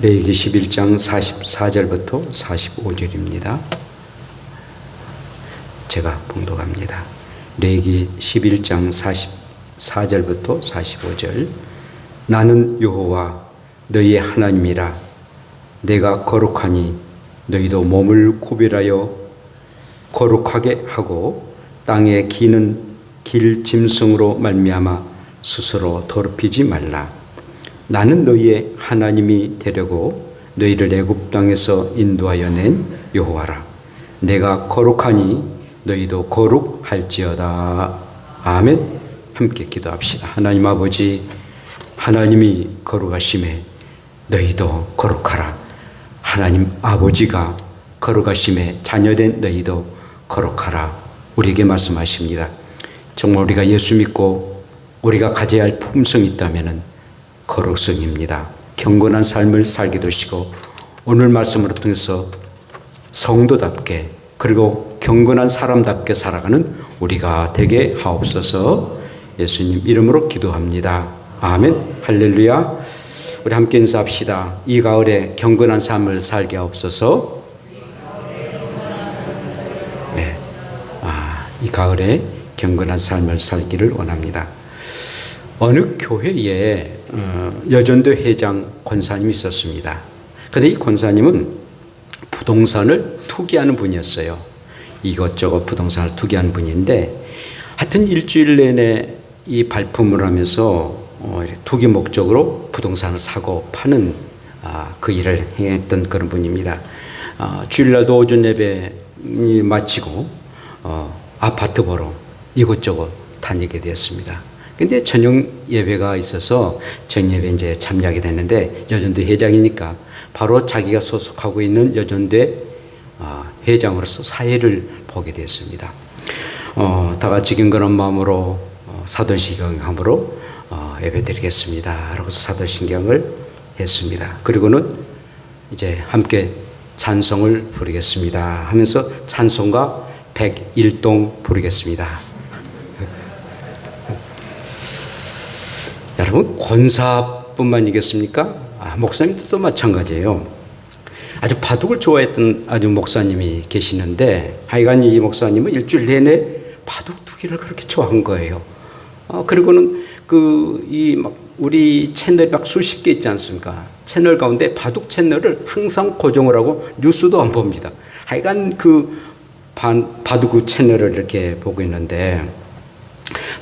레위기 11장 44절부터 45절입니다. 제가 봉독합니다. 레위기 11장 44절부터 45절. 나는 여호와 너희의 하나님이라. 내가 거룩하니 너희도 몸을 구별하여 거룩하게 하고 땅에 기는 길 짐승으로 말미암아 스스로 더럽히지 말라. 나는 너희의 하나님이 되려고 너희를 애굽 땅에서 인도하여 낸 여호와라. 내가 거룩하니 너희도 거룩할지어다. 아멘. 함께 기도합시다. 하나님 아버지, 하나님이 거룩하심에 너희도 거룩하라. 하나님 아버지가 거룩하심에 자녀된 너희도 거룩하라. 우리에게 말씀하십니다. 정말 우리가 예수 믿고 우리가 가져야 할 품성이 있다면 거룩성입니다. 경건한 삶을 살게 되시고 오늘 말씀을 통해서 성도답게 그리고 경건한 사람답게 살아가는 우리가 되게 하옵소서. 예수님 이름으로 기도합니다. 아멘. 할렐루야. 우리 함께 인사합시다. 이 가을에 경건한 삶을 살게 하옵소서. 네. 이 가을에 경건한 삶을 살기를 원합니다. 어느 교회에 여전도 회장 권사님이 있었습니다. 그런데 이 권사님은 부동산을 투기하는 분이었어요. 이것저것 부동산을 투기하는 분인데 하여튼 일주일 내내 이 발품을 하면서 투기 목적으로 부동산을 사고 파는 그 일을 행했던 그런 분입니다. 주일날도 오전 예배 마치고 아파트 보러 이곳저곳 다니게 되었습니다. 근데 저녁 예배가 있어서 저녁 예배 이제 참여하게 됐는데 여전도 회장이니까 바로 자기가 소속하고 있는 여전대 회장으로서 사회를 보게 되었습니다. 다 같이 경건한 마음으로 사도신경함으로 예배드리겠습니다. 라고서 사도신경을 했습니다. 그리고는 이제 함께 찬송을 부르겠습니다 하면서 찬송가 101동 부르겠습니다. 여러분, 권사뿐만이겠습니까? 목사님들도 마찬가지예요. 아주 바둑을 좋아했던 아주 목사님이 계시는데 하여간 이 목사님은 일주일 내내 바둑 두기를 그렇게 좋아한 거예요. 그리고는 우리 채널이 막 수십 개 있지 않습니까? 채널 가운데 바둑 채널을 항상 고정을 하고 뉴스도 안 봅니다. 하여간 바둑 채널을 이렇게 보고 있는데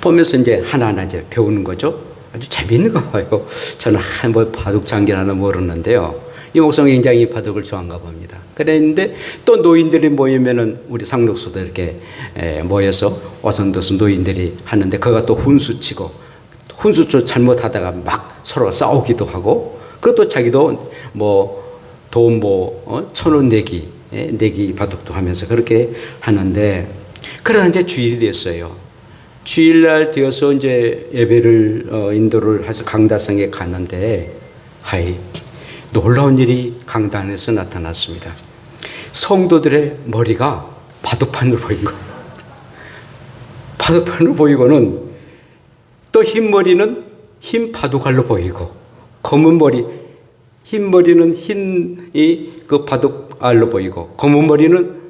보면서 이제 하나하나 이제 배우는 거죠. 아주 재미있는 거 봐요. 저는 바둑 장기는 하나 모르는데요. 이 목사는 굉장히 바둑을 좋아한가 봅니다. 그랬는데 또 노인들이 모이면은 우리 상록수도 이렇게 모여서 오선도수 노인들이 하는데 그가 또 훈수치고 훈수초 잘못하다가 막 서로 싸우기도 하고 그것도 자기도 돈 1,000원 내기 바둑도 하면서 그렇게 하는데 그러다 이제 주일이 됐어요. 주일날 되어서 이제 예배를 인도를 해서 강다성에 갔는데 놀라운 일이 강단에서 나타났습니다. 성도들의 머리가 바둑판으로 보인 거예요. 바둑판으로 보이고는 또 흰 머리는 흰 바둑알로 보이고 검은 머리, 흰 머리는 흰 그 바둑알로 보이고 검은 머리는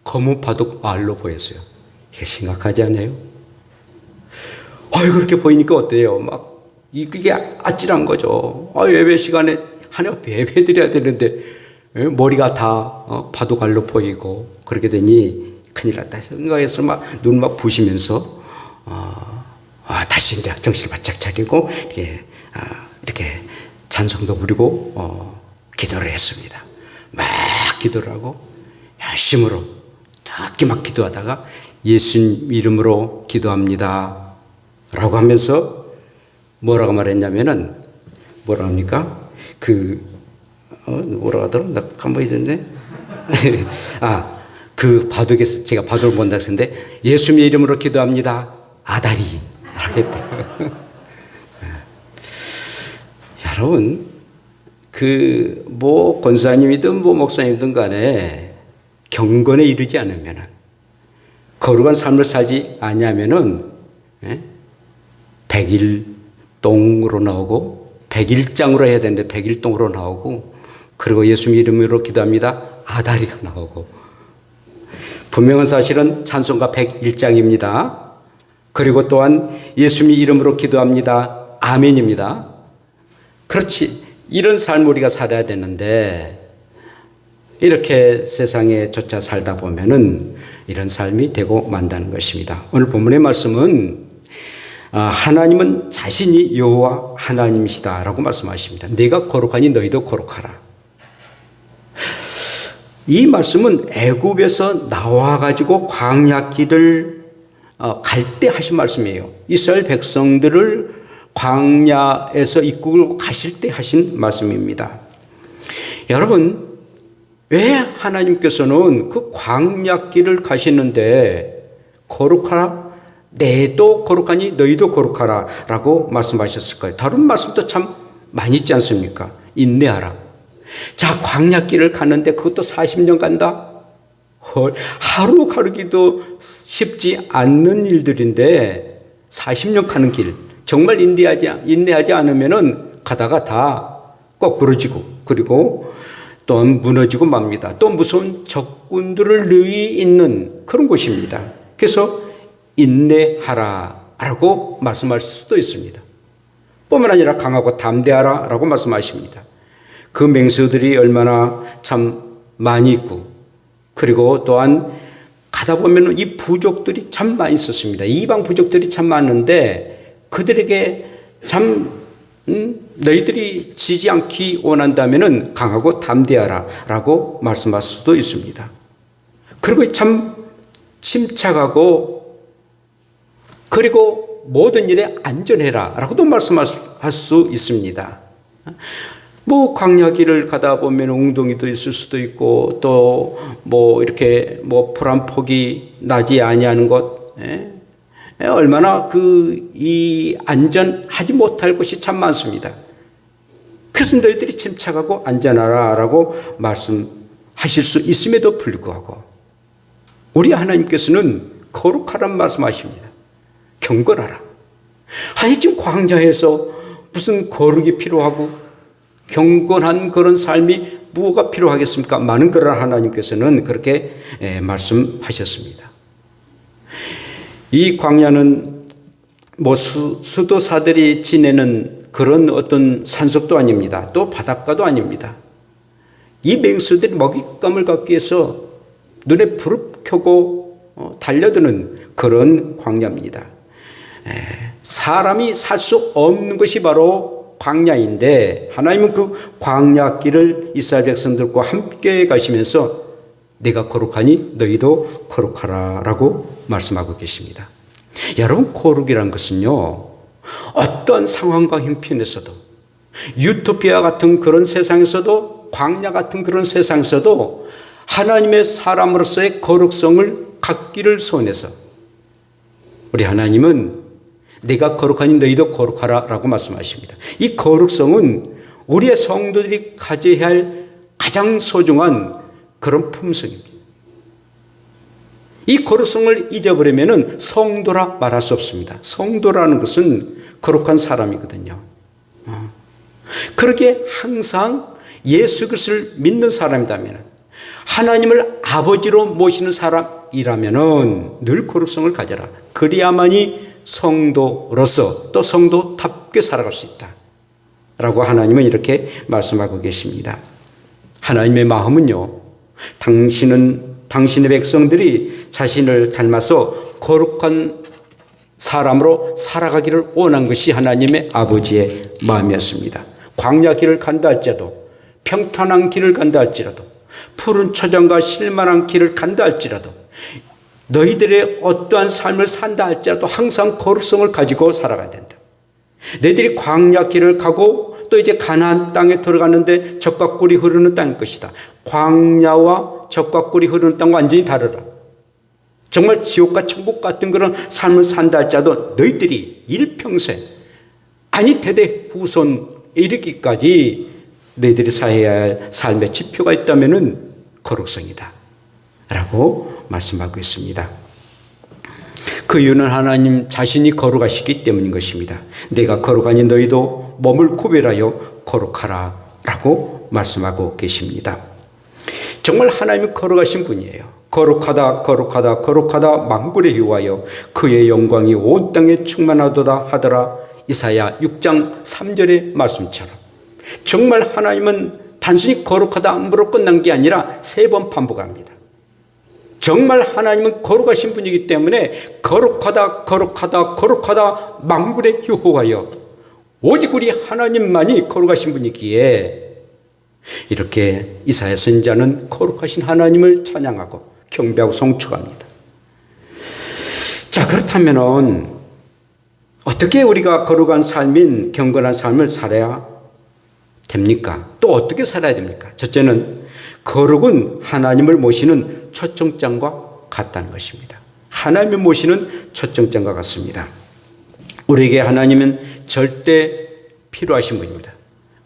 검은 바둑알로 보였어요. 이게 심각하지 않아요? 그렇게 보이니까 어때요? 이게 아찔한 거죠. 예배 시간에 하나 예배 드려야 되는데 머리가 다 바둑알로 보이고 그렇게 되니 큰일 났다 생각해서 눈 부시면서 다시 이제 정신을 바짝 차리고 이렇게 찬송도 부리고 기도를 했습니다. 막 기도를 하고 열심으로 특히 막 기도하다가 예수님 이름으로 기도합니다 라고 하면서 뭐라고 말했냐면은 뭐라고 합니까? 뭐라고 하더라? 나 간만에 잊었네. 그 바둑에서 제가 바둑을 본다 했는데 예수님 이름으로 기도합니다. 아다리. 라고 했대요. 여러분, 권사님이든 목사님이든 간에 경건에 이르지 않으면은 거룩한 삶을 살지 않으면은 100일동으로 나오고 100일장으로 해야 되는데 100일동으로 나오고 그리고 예수님 이름으로 기도합니다. 아다리가 나오고. 분명한 사실은 찬송가 101장입니다. 그리고 또한 예수님 이름으로 기도합니다. 아멘입니다. 그렇지. 이런 삶을 우리가 살아야 되는데 이렇게 세상에 쫓아 살다 보면은 이런 삶이 되고 만다는 것입니다. 오늘 본문의 말씀은 하나님은 자신이 여호와 하나님이시다라고 말씀하십니다. 내가 거룩하니 너희도 거룩하라. 이 말씀은 애굽에서 나와가지고 광야길을 갈 때 하신 말씀이에요. 이스라엘 백성들을 광야에서 이끌고 가실 때 하신 말씀입니다. 여러분, 왜 하나님께서는 그 광야길을 가시는데 거룩하라, 내도 거룩하니 너희도 거룩하라 라고 말씀하셨을까요? 다른 말씀도 참 많이 있지 않습니까? 인내하라. 자, 광야길을 가는데 그것도 40년 간다? 하루 가르기도 쉽지 않는 일들인데 40년 가는 길, 정말 인내하지 않으면은 가다가 다 거꾸러지고, 그리고 또 무너지고 맙니다. 또 무서운 적군들을 누이 있는 그런 곳입니다. 그래서 인내하라 라고 말씀할 수도 있습니다. 뿐만 아니라 강하고 담대하라 라고 말씀하십니다. 그 맹수들이 얼마나 참 많이 있고, 그리고 또한 가다 보면 이 부족들이 참 많이 있었습니다. 이방 부족들이 참 많은데 그들에게 참 너희들이 지지 않기 원한다면 강하고 담대하라 라고 말씀할 수도 있습니다. 그리고 참 침착하고, 그리고 모든 일에 안전해라 라고도 말씀할 수 있습니다. 뭐 광야길을 가다 보면 웅덩이도 있을 수도 있고, 또 뭐 이렇게 뭐 풀 한 폭이 나지 아니하는 것, 얼마나 이 안전하지 못할 곳이 참 많습니다. 그래서 너희들이 침착하고 안전하라라고 말씀하실 수 있음에도 불구하고 우리 하나님께서는 거룩하란 말씀하십니다. 경건하라. 아니 지금 광야에서 무슨 거룩이 필요하고 경건한 그런 삶이 뭐가 필요하겠습니까? 많은 그런 하나님께서는 그렇게 말씀하셨습니다. 이 광야는 뭐 수도사들이 지내는 그런 어떤 산속도 아닙니다. 또 바닷가도 아닙니다. 이 맹수들이 먹잇감을 갖기 위해서 눈에 불을 켜고 달려드는 그런 광야입니다. 사람이 살 수 없는 것이 바로 광야인데 하나님은 그 광야길을 이스라엘 백성들과 함께 가시면서 내가 거룩하니 너희도 거룩하라 라고 말씀하고 계십니다. 여러분, 거룩이란 것은요, 어떤 상황과 형편에서도, 유토피아 같은 그런 세상에서도, 광야 같은 그런 세상에서도 하나님의 사람으로서의 거룩성을 갖기를 소원해서 우리 하나님은 내가 거룩하니 너희도 거룩하라 라고 말씀하십니다. 이 거룩성은 우리의 성도들이 가져야 할 가장 소중한 그런 품성입니다. 이 거룩성을 잊어버리면 성도라 말할 수 없습니다. 성도라는 것은 거룩한 사람이거든요. 그렇게 항상 예수 그리스도를 믿는 사람이라면, 하나님을 아버지로 모시는 사람이라면 늘 거룩성을 가져라. 그리야만이 성도로서 또 성도답게 살아갈 수 있다 라고 하나님은 이렇게 말씀하고 계십니다. 하나님의 마음은요, 당신의 백성들이 자신을 닮아서 거룩한 사람으로 살아가기를 원한 것이 하나님의 아버지의 마음이었습니다. 광야 길을 간다 할지라도, 평탄한 길을 간다 할지라도, 푸른 초장과 실만한 길을 간다 할지라도, 너희들의 어떠한 삶을 산다 할지라도 항상 거룩성을 가지고 살아가야 된다. 너희들이 광야 길을 가고 또 이제 가나안 땅에 들어가는데 젖과 꿀이 흐르는 땅일 것이다. 광야와 젖과 꿀이 흐르는 땅과 완전히 다르라. 정말 지옥과 천국 같은 그런 삶을 산다 할지라도 너희들이 일평생, 아니 대대 후손에 이르기까지 너희들이 사해야 할 삶의 지표가 있다면 거룩성이다 라고 말씀하고 있습니다. 그 이유는 하나님 자신이 거룩하시기 때문인 것입니다. 내가 거룩하니 너희도 몸을 구별하여 거룩하라 라고 말씀하고 계십니다. 정말 하나님이 거룩하신 분이에요. 거룩하다 거룩하다 거룩하다 만군의 여호와여 그의 영광이 온 땅에 충만하도다 하더라. 이사야 6장 3절의 말씀처럼 정말 하나님은 단순히 거룩하다 함부로 끝난 게 아니라 3번 반복합니다. 정말 하나님은 거룩하신 분이기 때문에 거룩하다 거룩하다 거룩하다 만군의 여호와여 오직 우리 하나님만이 거룩하신 분이기에 이렇게 이사야 선지자는 거룩하신 하나님을 찬양하고 경배하고 송축합니다. 자, 그렇다면 어떻게 우리가 거룩한 삶인 경건한 삶을 살아야 됩니까? 또 어떻게 살아야 됩니까? 첫째는 거룩은 하나님을 모시는 초청장과 같다는 것입니다. 하나님을 모시는 초청장과 같습니다. 우리에게 하나님은 절대 필요하신 분입니다.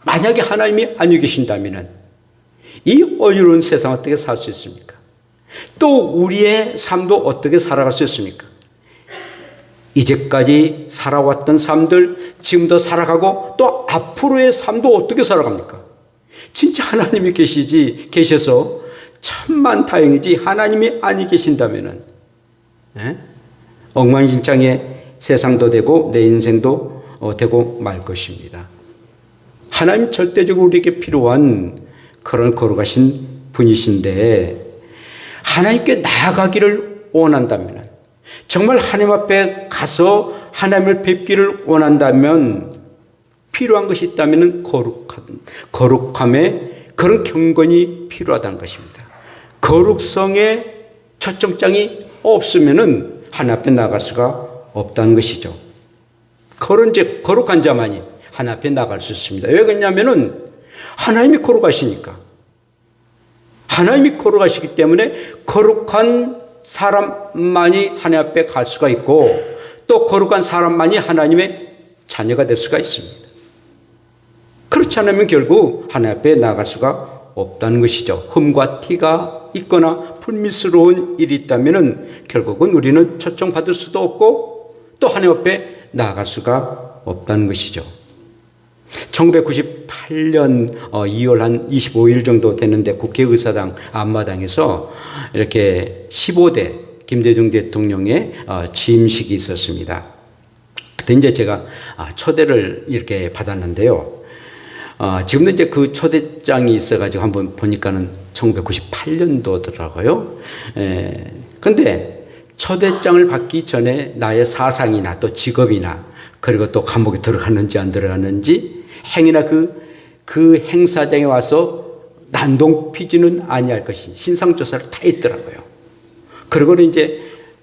만약에 하나님이 아니 계신다면 이 어려운 세상 어떻게 살 수 있습니까? 또 우리의 삶도 어떻게 살아갈 수 있습니까? 이제까지 살아왔던 삶들 지금도 살아가고 또 앞으로의 삶도 어떻게 살아갑니까? 진짜 하나님이 계셔서 천만 다행이지 하나님이 아니 계신다면 엉망진창의 세상도 되고 내 인생도 되고 말 것입니다. 하나님 절대적으로 우리에게 필요한 그런 거룩하신 분이신데 하나님께 나아가기를 원한다면 정말 하나님 앞에 가서 하나님을 뵙기를 원한다면 필요한 것이 있다면 거룩함의 그런 경건이 필요하다는 것입니다. 거룩성의 초청장이 없으면 하나님 앞에 나갈 수가 없다는 것이죠. 거룩한 자만이 하나님 앞에 나갈 수 있습니다. 왜 그러냐면은 하나님이 거룩하시니까. 하나님이 거룩하시기 때문에 거룩한 사람만이 하나님 앞에 갈 수가 있고 또 거룩한 사람만이 하나님의 자녀가 될 수가 있습니다. 그렇지 않으면 결국 하나님 앞에 나갈 수가 없다는 것이죠. 흠과 티가 있거나 불미스러운 일이 있다면 결국은 우리는 초청받을 수도 없고 또 하나님 앞에 나아갈 수가 없다는 것이죠. 1998년 2월 한 25일 정도 되는데 국회의사당 앞마당에서 이렇게 15대 김대중 대통령의 취임식이 있었습니다. 그때 이제 제가 초대를 이렇게 받았는데요. 지금도 이제 그 초대장이 있어가지고 한번 보니까는 1998년도더라고요. 근데 초대장을 받기 전에 나의 사상이나 또 직업이나 그리고 또 감옥에 들어갔는지 안 들어갔는지 행이나 그 행사장에 와서 난동피지는 아니할 것이 신상조사를 다 했더라고요. 그리고 이제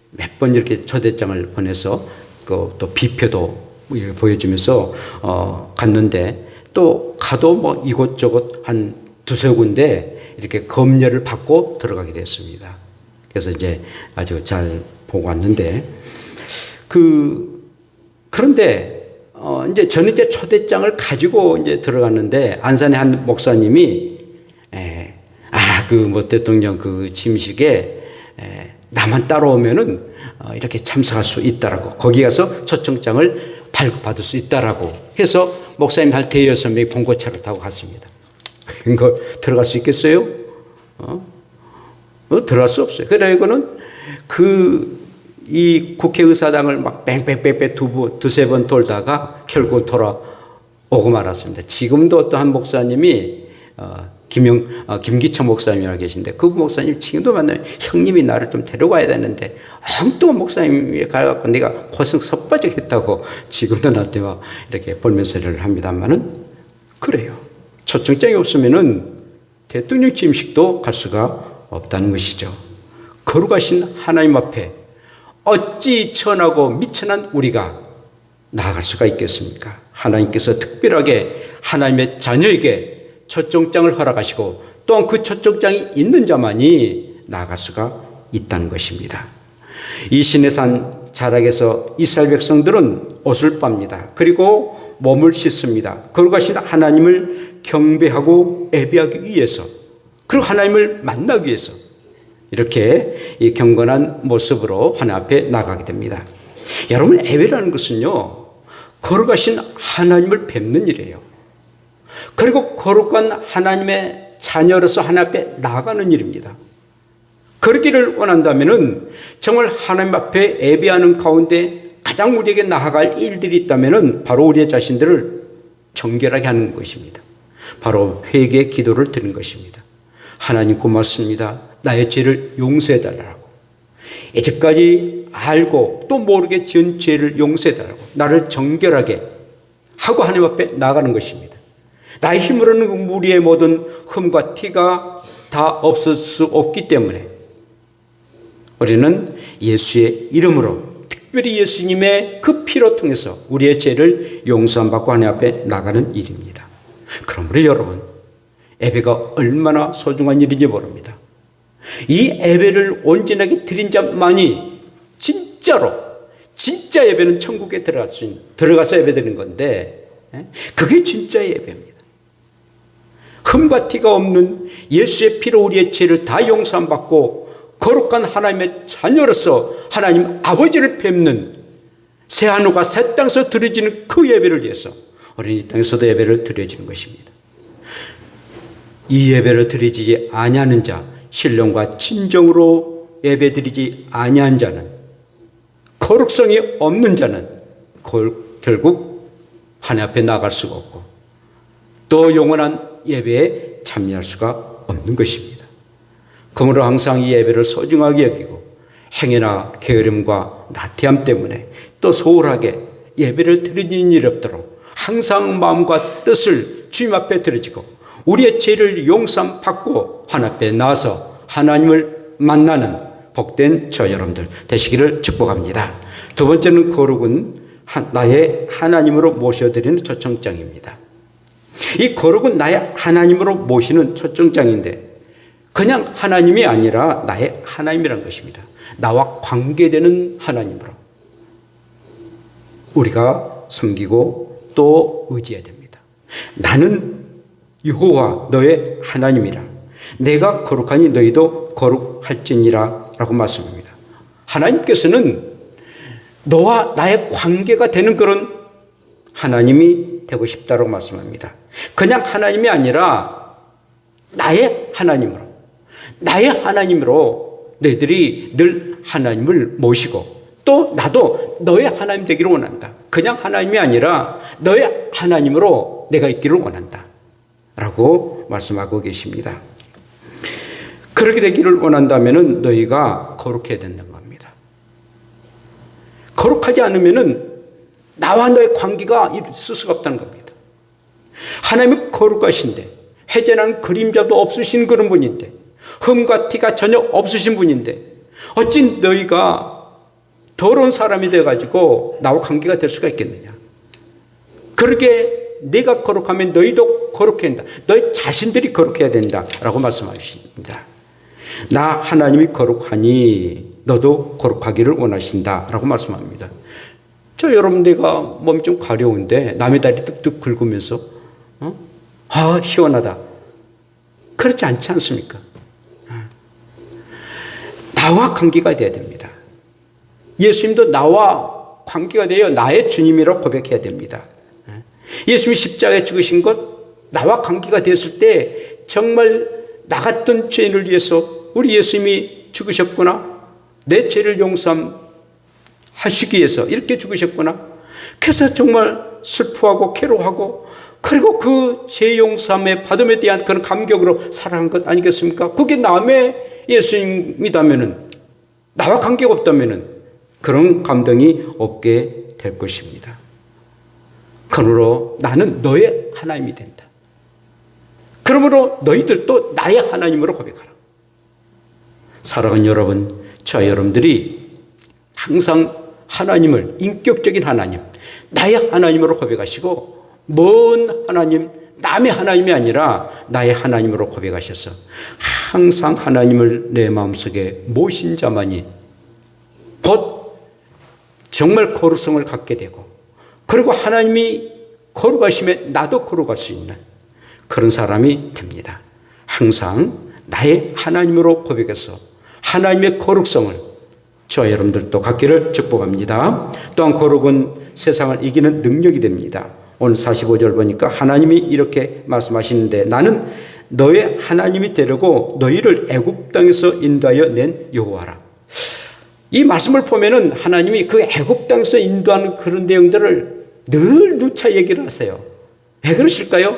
몇 번 이렇게 초대장을 보내서 또 비표도 이렇게 보여주면서 갔는데 또 가도 뭐 이곳저곳 한 두세 군데 이렇게 검열을 받고 들어가게 됐습니다. 그래서 이제 아주 잘 보고 왔는데 그런데 이제 저는 이제 초대장을 가지고 이제 들어갔는데 안산의 한 목사님이 대통령 그 취임식에 나만 따라오면은 이렇게 참석할 수 있다라고 거기 가서 초청장을 발급받을 수 있다라고 해서 목사님 한 대여섯 명이 봉고차를 타고 갔습니다. 이거 들어갈 수 있겠어요? 들어갈 수 없어요. 그래 이거는 이 국회의사당을 막 뺑뺑뺑뺑 두세 번 돌다가 결국 돌아오고 말았습니다. 지금도 어떤 목사님이 김기청 목사님이라고 계신데 그 목사님 지금도 만나면 형님이 나를 좀 데려가야 되는데 엉뚱한 목사님이 가갖고 내가 고생 섭빠지겠다고 지금도 나한테 와 이렇게 볼면서를 합니다만은 그래요. 초청장이 없으면은 대통령 취임식도 갈 수가 없다는 것이죠. 거룩하신 하나님 앞에 어찌 천하고 미천한 우리가 나아갈 수가 있겠습니까? 하나님께서 특별하게 하나님의 자녀에게 초청장을 허락하시고 또한 그 초청장이 있는 자만이 나아갈 수가 있다는 것입니다. 이 시내산 자락에서 이스라엘 백성들은 옷을 빱니다. 그리고 몸을 씻습니다. 거룩하신 하나님을 경배하고 예배하기 위해서 그리고 하나님을 만나기 위해서 이렇게 이 경건한 모습으로 하나님 앞에 나가게 됩니다. 여러분 예배라는 것은요 거룩하신 하나님을 뵙는 일이에요. 그리고 거룩한 하나님의 자녀로서 하나님 앞에 나아가는 일입니다. 그러기를 원한다면 정말 하나님 앞에 예배하는 가운데 가장 우리에게 나아갈 일들이 있다면 바로 우리의 자신들을 정결하게 하는 것입니다. 바로 회개 기도를 드리는 것입니다. 하나님 고맙습니다. 나의 죄를 용서해 달라고. 이제까지 알고 또 모르게 지은 죄를 용서해 달라고. 나를 정결하게 하고 하나님 앞에 나아가는 것입니다. 나의 힘으로는 우리의 모든 흠과 티가 다 없을 수 없기 때문에 우리는 예수의 이름으로 특별히 예수님의 그 피로 통해서 우리의 죄를 용서함 받고 하나님 앞에 나가는 일입니다. 그러므로 여러분, 예배가 얼마나 소중한 일인지 모릅니다. 이 예배를 온전하게 드린 자만이 진짜로 진짜 예배는 천국에 들어가서 예배드리는 건데 그게 진짜 예배입니다. 흠과 티가 없는 예수의 피로 우리의 죄를 다 용서함 받고 거룩한 하나님의 자녀로서 하나님 아버지를 뵙는 새하늘과 새 땅에서 드려지는 그 예배를 위해서 우리는 이 땅에서도 예배를 드려지는 것입니다. 이 예배를 드리지 아니하는 자, 신령과 진정으로 예배 드리지 아니한 자는, 거룩성이 없는 자는 결국 하나님 앞에 나갈 수가 없고 또 영원한 예배에 참여할 수가 없는 것입니다. 그러므로 항상 이 예배를 소중하게 여기고 행위나 게으름과 나태함 때문에 또 소홀하게 예배를 드리는 일이 없도록 항상 마음과 뜻을 주님 앞에 드려지고 우리의 죄를 용서함 받고 하나님 앞에 나와서 하나님을 만나는 복된 저 여러분들 되시기를 축복합니다. 두 번째는 거룩은 나의 하나님으로 모셔드리는 초청장입니다. 이 거룩은 나의 하나님으로 모시는 초청장인데 그냥 하나님이 아니라 나의 하나님이라는 것입니다. 나와 관계되는 하나님으로 우리가 섬기고 또 의지해야 됩니다. 나는 여호와 너의 하나님이라. 내가 거룩하니 너희도 거룩할지니라 라고 말씀합니다. 하나님께서는 너와 나의 관계가 되는 그런 하나님이 되고 싶다고 말씀합니다. 그냥 하나님이 아니라 나의 하나님으로, 나의 하나님으로 너희들이 늘 하나님을 모시고 또 나도 너의 하나님 되기를 원한다. 그냥 하나님이 아니라 너의 하나님으로 내가 있기를 원한다 라고 말씀하고 계십니다. 그렇게 되기를 원한다면 너희가 거룩해야 된다는 겁니다. 거룩하지 않으면 나와 너의 관계가 있을 수가 없다는 겁니다. 하나님은 거룩하신데 해제하는 그림자도 없으신 그런 분인데 흠과 티가 전혀 없으신 분인데 어찌 너희가 더러운 사람이 되어가지고 나와 관계가 될 수가 있겠느냐. 그렇게 네가 거룩하면 너희도 거룩해야 된다. 너희 자신들이 거룩해야 된다라고 말씀하십니다. 나 하나님이 거룩하니 너도 거룩하기를 원하신다라고 말씀합니다. 저 여러분 내가 몸이 좀 가려운데 남의 다리 뚝뚝 긁으면서 시원하다. 그렇지 않지 않습니까? 나와 관계가 돼야 됩니다. 예수님도 나와 관계가 되어 나의 주님이라고 고백해야 됩니다. 예수님이 십자가에 죽으신 것 나와 관계가 됐을 때 정말 나 같은 죄인을 위해서 우리 예수님이 죽으셨구나. 내 죄를 용서하시기 위해서 이렇게 죽으셨구나. 그래서 정말 슬퍼하고 괴로워하고 그리고 그 죄 용서함의 받음에 대한 그런 감격으로 살아간 것 아니겠습니까? 그게 남의 예수님이다면은 나와 관계가 없다면은 그런 감동이 없게 될 것입니다. 그러므로 나는 너의 하나님이 된다. 그러므로 너희들도 나의 하나님으로 고백하라. 사랑하는 여러분, 저와 여러분들이 항상 하나님을 인격적인 하나님, 나의 하나님으로 고백하시고 먼 하나님, 남의 하나님이 아니라 나의 하나님으로 고백하셔서 항상 하나님을 내 마음속에 모신 자만이 곧 정말 거룩성을 갖게 되고 그리고 하나님이 거룩하심에 나도 거룩할 수 있는 그런 사람이 됩니다. 항상 나의 하나님으로 고백해서 하나님의 거룩성을 저와 여러분들도 갖기를 축복합니다. 또한 거룩은 세상을 이기는 능력이 됩니다. 오늘 45절 보니까 하나님이 이렇게 말씀하시는데 나는 너의 하나님이 되려고 너희를 애굽 땅에서 인도하여 낸 여호와라. 이 말씀을 보면은 하나님이 그 애굽 땅에서 인도하는 그런 내용들을 늘 누차 얘기를 하세요. 왜 그러실까요?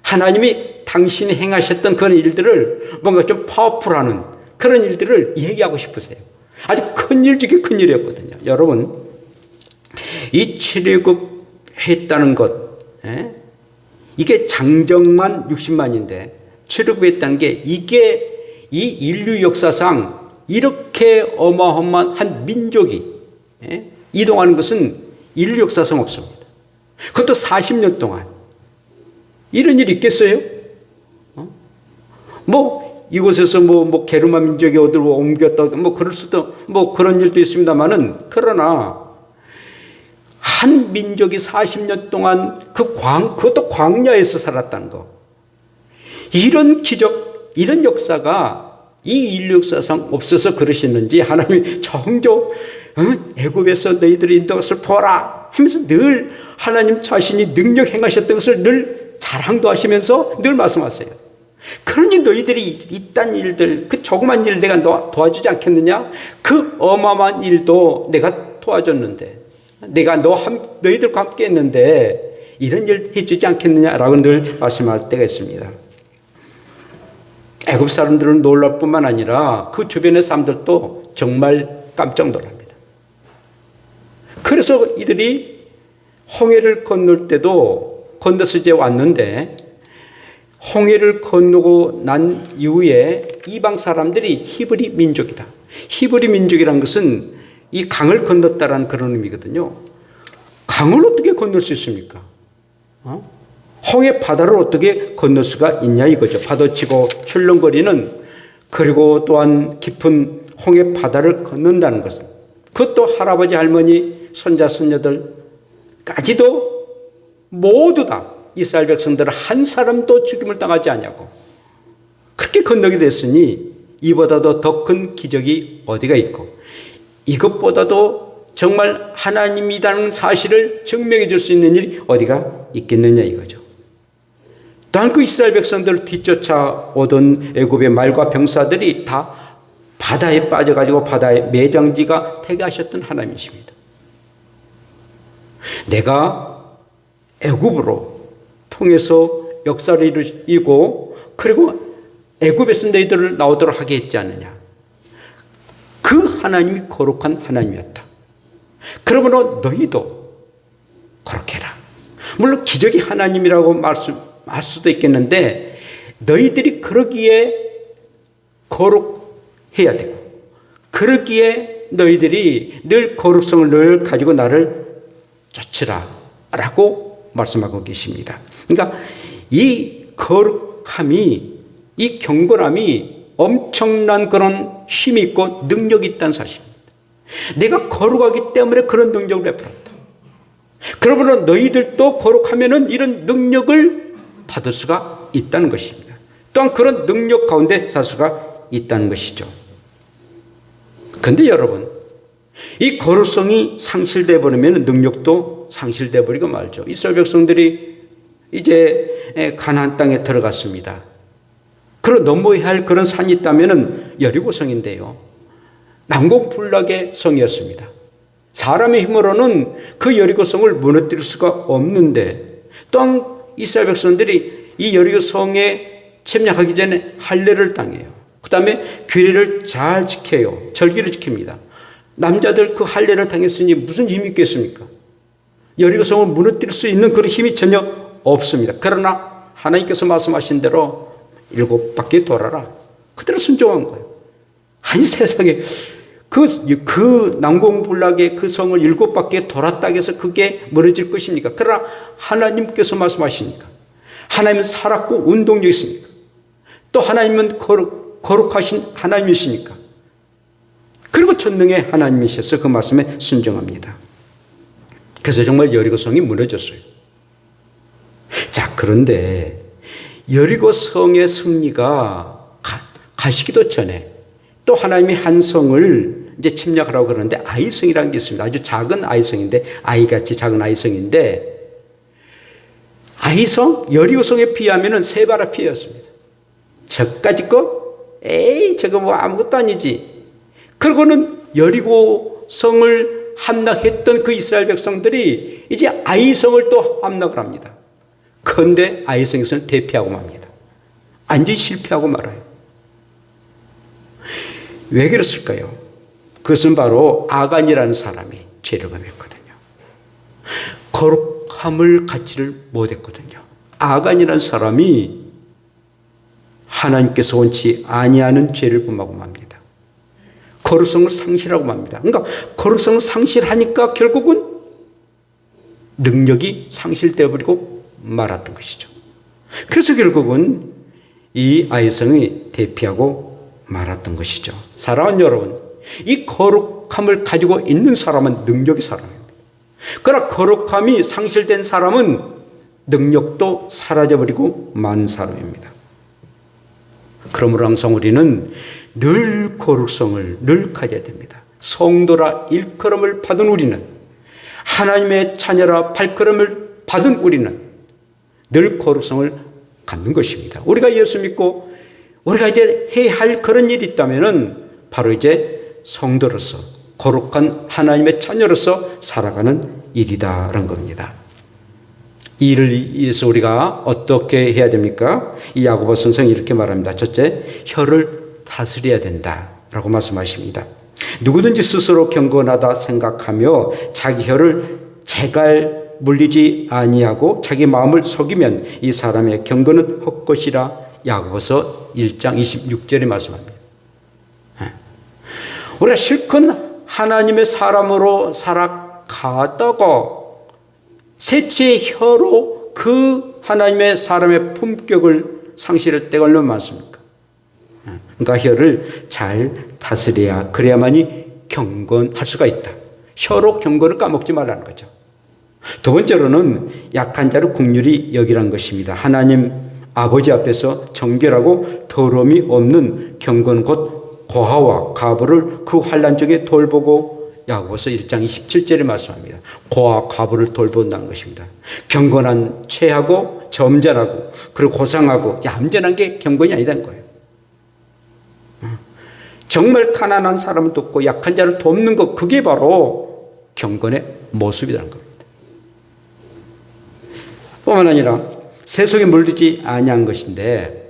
하나님이 당신이 행하셨던 그런 일들을 뭔가 좀 파워풀하는 그런 일들을 얘기하고 싶으세요. 아주 큰일 중에 큰일이었거든요. 여러분, 이 출애굽 했다는 것, 이게 장정만 60만인데 출애굽했다는 게 이게 이 인류 역사상 이렇게 어마어마한 민족이 이동하는 것은 인류 역사상 없습니다. 그것도 40년 동안. 이런 일이 있겠어요? 뭐 이곳에서 뭐 게르만 민족이 어디로 옮겼다 뭐 그럴 수도 뭐 그런 일도 있습니다만은, 그러나 한 민족이 40년 동안 그것도 광야에서 살았다는 거, 이런 기적, 이런 역사가 이 인류 역사상 없어서 그러시는지 하나님이 정조 애굽에서 너희들이 인도한 것을 보라 하면서 늘 하나님 자신이 능력 행하셨던 것을 늘 자랑도 하시면서 늘 말씀하세요. 그러니 너희들이 이딴 일들, 그 조그만 일 내가 도와주지 않겠느냐? 그 어마어마한 일도 내가 도와줬는데, 내가 너희들과 함께 했는데 이런 일 해주지 않겠느냐라고 늘 말씀할 때가 있습니다. 애굽 사람들은 놀랄 뿐만 아니라 그 주변의 사람들도 정말 깜짝 놀랍니다. 그래서 이들이 홍해를 건널 때도 건너서 이제 왔는데, 홍해를 건너고 난 이후에 이방 사람들이 히브리 민족이다. 히브리 민족이라는 것은 이 강을 건넜다라는 그런 의미거든요. 강을 어떻게 건널 수 있습니까? 홍해 바다를 어떻게 건널 수가 있냐 이거죠. 파도치고 출렁거리는, 그리고 또한 깊은 홍해 바다를 건넌다는 것은, 그것도 할아버지 할머니 손자 손녀들까지도 모두 다 이스라엘 백성들은 한 사람도 죽임을 당하지 않냐고 그렇게 건너게 됐으니 이보다도 더 큰 기적이 어디가 있고, 이것보다도 정말 하나님이라는 사실을 증명해 줄 수 있는 일이 어디가 있겠느냐 이거죠. 또한 그 이스라엘 백성들을 뒤쫓아오던 애굽의 말과 병사들이 다 바다에 빠져가지고 바다의 매장지가 되게 하셨던 하나님이십니다. 내가 애굽으로 통해서 역사를 이루고, 그리고 애굽에서 너희들을 나오도록 하게 했지 않느냐. 그 하나님이 거룩한 하나님이었다. 그러므로 너희도 그렇게 해라. 물론 기적이 하나님이라고 말 수도 있겠는데, 너희들이 그러기에 거룩해야 되고, 그러기에 너희들이 늘 거룩성을 늘 가지고 나를 쫓으라 라고 말씀하고 계십니다. 그러니까 이 거룩함이, 이 경건함이 엄청난 그런 힘이 있고 능력이 있다는 사실입니다. 내가 거룩하기 때문에 그런 능력을 베풀었다. 그러므로 너희들도 거룩하면은 이런 능력을 받을 수가 있다는 것입니다. 또한 그런 능력 가운데 살 수가 있다는 것이죠. 그런데 여러분, 이 거룩성이 상실되어 버리면 능력도 상실되어 버리고 말죠. 이스라엘 백성들이 이제 가나안 땅에 들어갔습니다. 그럼 넘어야 할 그런 산이 있다면 여리고성인데요, 난공불락의 성이었습니다. 사람의 힘으로는 그 여리고성을 무너뜨릴 수가 없는데, 또한 이스라엘 백성들이 이 여리고성에 침략하기 전에 할례를 당해요. 그 다음에 규례를 잘 지켜요. 절기를 지킵니다. 남자들 그 할례를 당했으니 무슨 힘이 있겠습니까? 여리고성을 무너뜨릴 수 있는 그런 힘이 전혀 없습니다. 그러나 하나님께서 말씀하신 대로 7바퀴 돌아라. 그대로 순종한 거예요. 아니 세상에 그 난공불락의 그 성을 7바퀴 돌았다고 해서 그게 무너질 것입니까? 그러나 하나님께서 말씀하시니까, 하나님은 살았고 운동력이 있으니까, 또 하나님은 거룩하신 하나님이시니까, 그리고 전능의 하나님이셔서 그 말씀에 순종합니다. 그래서 정말 여리고성이 무너졌어요. 자, 그런데 여리고성의 승리가 가시기도 전에 또 하나님이 한 성을 이제 침략하라고 그러는데, 아이성이라는 게 있습니다. 아주 작은 아이성인데, 아이같이 작은 아이성인데, 아이성, 여리고성에 비하면 세 바라 피였습니다. 저까지 거? 에이, 저거 뭐 아무것도 아니지. 그러고는 여리고성을 함락했던 그 이스라엘 백성들이 이제 아이성을 또 함락을 합니다. 그런데 아이성에서는 대피하고 맙니다. 완전히 실패하고 말아요. 왜 그랬을까요? 그것은 바로 아간이라는 사람이 죄를 범했거든요. 거룩함을 갖지를 못했거든요. 아간이라는 사람이 하나님께서 원치 아니하는 죄를 범하고 맙니다. 거룩성을 상실하고 맙니다. 그러니까 거룩성을 상실하니까 결국은 능력이 상실되어 버리고 말았던 것이죠. 그래서 결국은 이 아이성이 대피하고 말았던 것이죠. 사랑하는 여러분, 이 거룩함을 가지고 있는 사람은 능력이 사람입니다. 그러나 거룩함이 상실된 사람은 능력도 사라져버리고 만 사람입니다. 그러므로 항상 우리는 늘 거룩성을 늘 가져야 됩니다. 성도라 일컬음을 받은 우리는, 하나님의 자녀라 발걸음을 받은 우리는 늘 거룩성을 갖는 것입니다. 우리가 예수 믿고 우리가 이제 해야 할 그런 일이 있다면 바로 이제 성도로서 거룩한 하나님의 자녀로서 살아가는 일이다라는 겁니다. 이 일을 위해서 우리가 어떻게 해야 됩니까? 이 야고보 선생이 이렇게 말합니다. 첫째, 혀를 다스려야 된다라고 말씀하십니다. 누구든지 스스로 경건하다 생각하며 자기 혀를 제갈 물리지 아니하고 자기 마음을 속이면 이 사람의 경건은 헛것이라 야고보서 1장 26절에 말씀합니다. 우리가 실컷 하나님의 사람으로 살아가다가 세치의 혀로 그 하나님의 사람의 품격을 상실할 때가 얼마나 많습니까? 그러니까 혀를 잘 다스려야, 그래야만이 경건할 수가 있다. 혀로 경건을 까먹지 말라는 거죠. 두 번째로는 약한 자를 긍휼히 여기라는 것입니다. 하나님 아버지 앞에서 정결하고 더러움이 없는 경건 곧 고아와 과부를 그 환난 중에 돌보고, 야고보서 1장 27절에 말씀합니다. 고아 과부를 돌본다는 것입니다. 경건한 최하고 점잖하고 그리고 고상하고 얌전한 게 경건이 아니다는 거예요. 정말 가난한 사람을 돕고 약한 자를 돕는 것, 그게 바로 경건의 모습이라는 겁니다. 뿐만 아니라 세속에 물들지 아니한 것인데,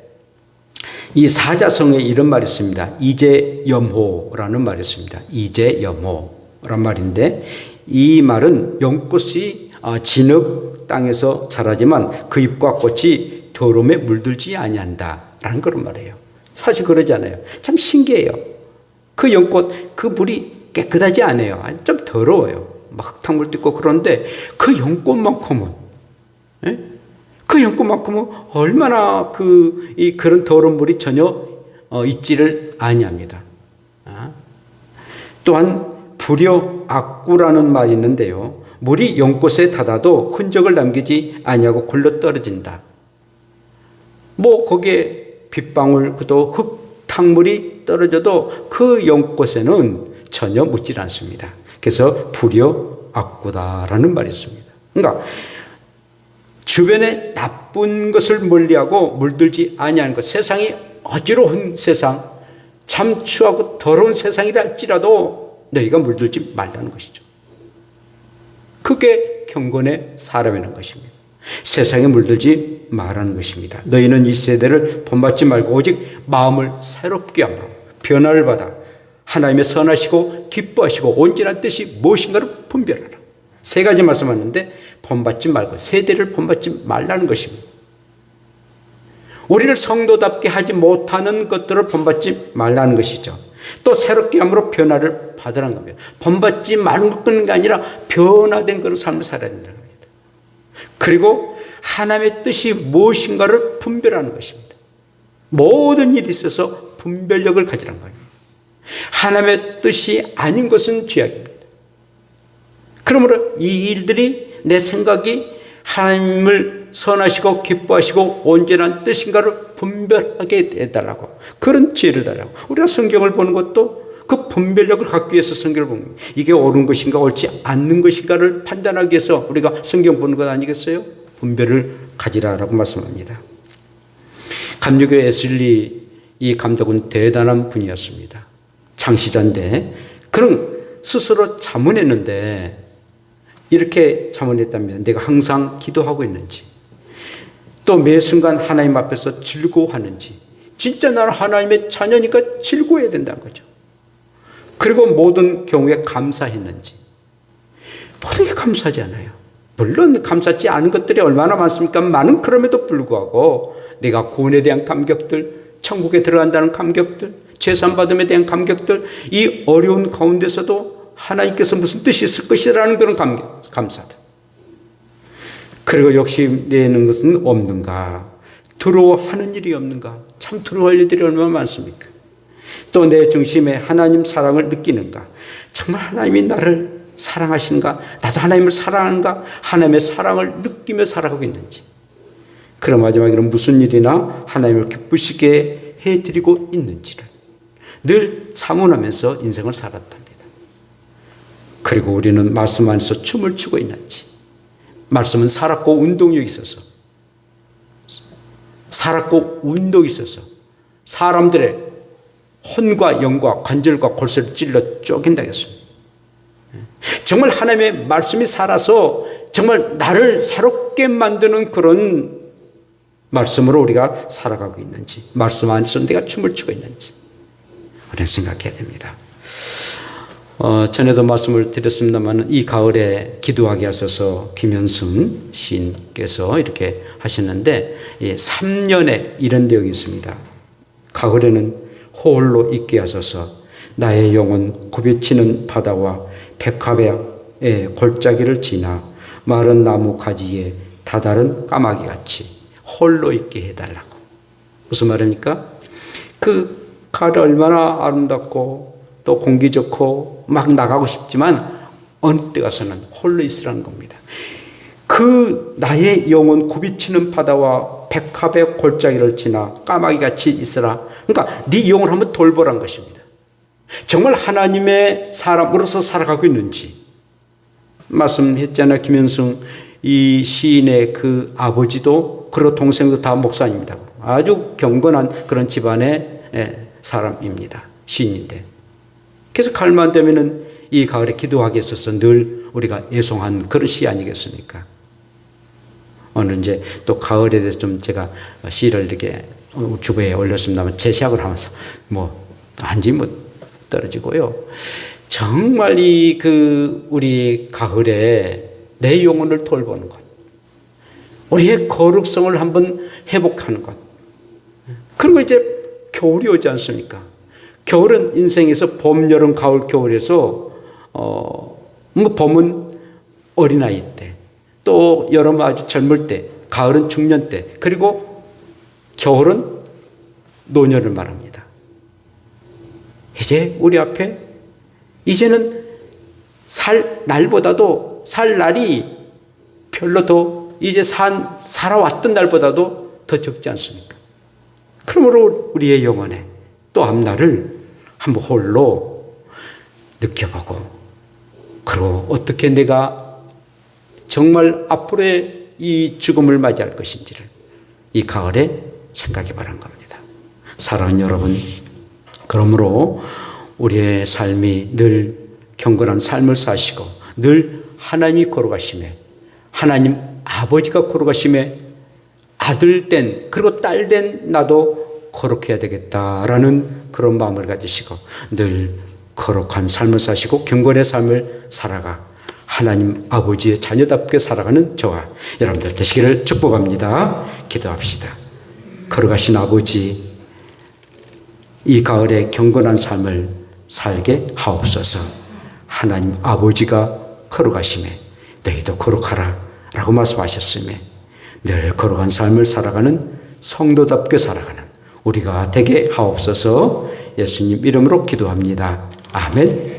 이 사자성에 이런 말이 있습니다. 이재염호라는 말이 있습니다. 이재염호란 말인데, 이 말은 연꽃이 진흙 땅에서 자라지만 그 잎과 꽃이 더러움에 물들지 아니한다라는 그런 말이에요. 사실 그러지 않아요. 참 신기해요. 그 연꽃, 그 물이 깨끗하지 않아요. 좀 더러워요. 막 흙탕물도 있고. 그런데 그 연꽃만큼은, 그 연꽃만큼은 얼마나 그런 더러운 물이 전혀 있지를 아니합니다. 또한 불여악구라는 말이 있는데요. 물이 연꽃에 닿아도 흔적을 남기지 아니하고 굴러 떨어진다. 뭐 거기에 빗방울, 또 흙탕물이 떨어져도 그 연꽃에는 전혀 묻질 않습니다. 그래서 불여악구다라는 말이 있습니다. 그러니까 주변에 나쁜 것을 멀리하고 물들지 아니하는 것, 세상이 어지러운 세상, 참 추하고 더러운 세상이라 할지라도 너희가 물들지 말라는 것이죠. 그게 경건의 사람이라는 것입니다. 세상에 물들지 말라는 것입니다. 너희는 이 세대를 본받지 말고 오직 마음을 새롭게 하며 변화를 받아 하나님의 선하시고 기뻐하시고 온전한 뜻이 무엇인가를 분별하라. 세 가지 말씀하는데 본받지 말고, 세대를 본받지 말라는 것입니다. 우리를 성도답게 하지 못하는 것들을 본받지 말라는 것이죠. 또 새롭게 함으로 변화를 받으라는 겁니다. 본받지 말는 게 아니라 변화된 그런 삶을 살아야 된다는 겁니다. 그리고 하나님의 뜻이 무엇인가를 분별하는 것입니다. 모든 일이 있어서 분별력을 가지라는 겁니다. 하나님의 뜻이 아닌 것은 죄악입니다. 그러므로 이 일들이 내 생각이 하나님을 선하시고 기뻐하시고 온전한 뜻인가를 분별하게 해달라고, 그런 지혜를 달라고. 우리가 성경을 보는 것도 그 분별력을 갖기 위해서 성경을 보는 거예요. 이게 옳은 것인가 옳지 않는 것인가를 판단하기 위해서 우리가 성경 보는 것 아니겠어요? 분별을 가지라라고 말씀합니다. 감리교 웨슬리 이 감독은 대단한 분이었습니다. 창시자인데 그는 스스로 자문했는데 이렇게 자문했답니다. 내가 항상 기도하고 있는지, 또 매 순간 하나님 앞에서 즐거워하는지, 진짜 나는 하나님의 자녀니까 즐거워해야 된다는 거죠. 그리고 모든 경우에 감사했는지. 모든 게 감사하지 않아요. 물론 감사하지 않은 것들이 얼마나 많습니까? 많은 그럼에도 불구하고 내가 구원에 대한 감격들, 천국에 들어간다는 감격들, 죄산받음에 대한 감격들, 이 어려운 가운데서도 하나님께서 무슨 뜻이 있을 것이라는 그런 감사들. 그리고 욕심내는 것은 없는가? 두려워하는 일이 없는가? 참 두려워할 일들이 얼마나 많습니까? 또 내 중심에 하나님 사랑을 느끼는가? 정말 하나님이 나를 사랑하시는가? 나도 하나님을 사랑하는가? 하나님의 사랑을 느끼며 살아가고 있는지. 그럼 마지막에는 무슨 일이나 하나님을 기쁘시게 해드리고 있는지를 늘 자문하면서 인생을 살았답니다. 그리고 우리는 말씀 안에서 춤을 추고 있는지, 말씀은 살았고 운동력이 있어서, 살았고 운동이 있어서 사람들의 혼과 영과 관절과 골수를 찔러 쪼갠다고 했습니다. 정말 하나님의 말씀이 살아서 정말 나를 새롭게 만드는 그런 말씀으로 우리가 살아가고 있는지, 말씀 안에서 내가 춤을 추고 있는지 우리는 생각해야 됩니다. 전에도 말씀을 드렸습니다만 이 가을에 기도하게 하셔서 김현승 시인께서 이렇게 하셨는데 3년에 이런 내용이 있습니다. 가을에는 홀로 있게 하소서. 나의 영혼 굽이치는 바다와 백합의 골짜기를 지나 마른 나무 가지에 다다른 까마귀같이 홀로 있게 해달라고. 무슨 말입니까? 그 가을이 얼마나 아름답고 또 공기 좋고 막 나가고 싶지만 어느 때 가서는 홀로 있으라는 겁니다. 그 나의 영혼 굽이치는 바다와 백합의 골짜기를 지나 까마귀같이 있으라. 그러니까 네 영혼을 한번 돌보라는 것입니다. 정말 하나님의 사람으로서 살아가고 있는지. 말씀했잖아요. 김현승 이 시인의 그 아버지도 그리고 동생도 다 목사입니다. 아주 경건한 그런 집안의 사람입니다. 시인인데. 그래서 가을만 되면은 이 가을에 기도하게 있어서 늘 우리가 애송한 그런 시 아니겠습니까? 오늘 이제 또 가을에 대해서 좀 제가 시를 이렇게 주부에 올렸습니다만 재시학을 하면서 한지 떨어지고요. 정말 우리 가을에 내 영혼을 돌보는 것, 우리의 거룩성을 한번 회복하는 것. 그리고 이제 겨울이 오지 않습니까? 겨울은 인생에서 봄, 여름, 가을, 겨울에서 봄은 어린아이 때, 또 여름은 아주 젊을 때, 가을은 중년 때, 그리고 겨울은 노년을 말합니다. 이제 우리 앞에 이제는 살 날보다도 살 날이 별로 더 이제 살아왔던 날보다도 더 적지 않습니까? 그러므로 우리의 영혼에 또 앞날을 한번 홀로 느껴보고, 그리고 어떻게 내가 정말 앞으로의 이 죽음을 맞이할 것인지를 이 가을에 생각해 보라는 겁니다. 사랑하는 여러분, 그러므로 우리의 삶이 늘 경건한 삶을 사시고 늘 하나님이 걸어가심에, 하나님 아버지가 걸어가심에 아들된 그리고 딸된 나도 거룩해야 되겠다라는 그런 마음을 가지시고 늘 거룩한 삶을 사시고 경건의 삶을 살아가 하나님 아버지의 자녀답게 살아가는 저와 여러분들 되시기를 축복합니다. 기도합시다. 거룩하신 아버지, 이 가을에 경건한 삶을 살게 하옵소서. 하나님 아버지가 거룩하심에 너희도 거룩하라 라고 말씀하셨음에 늘 거룩한 삶을 살아가는 성도답게 살아가는 우리가 되게 하옵소서. 예수님 이름으로 기도합니다. 아멘.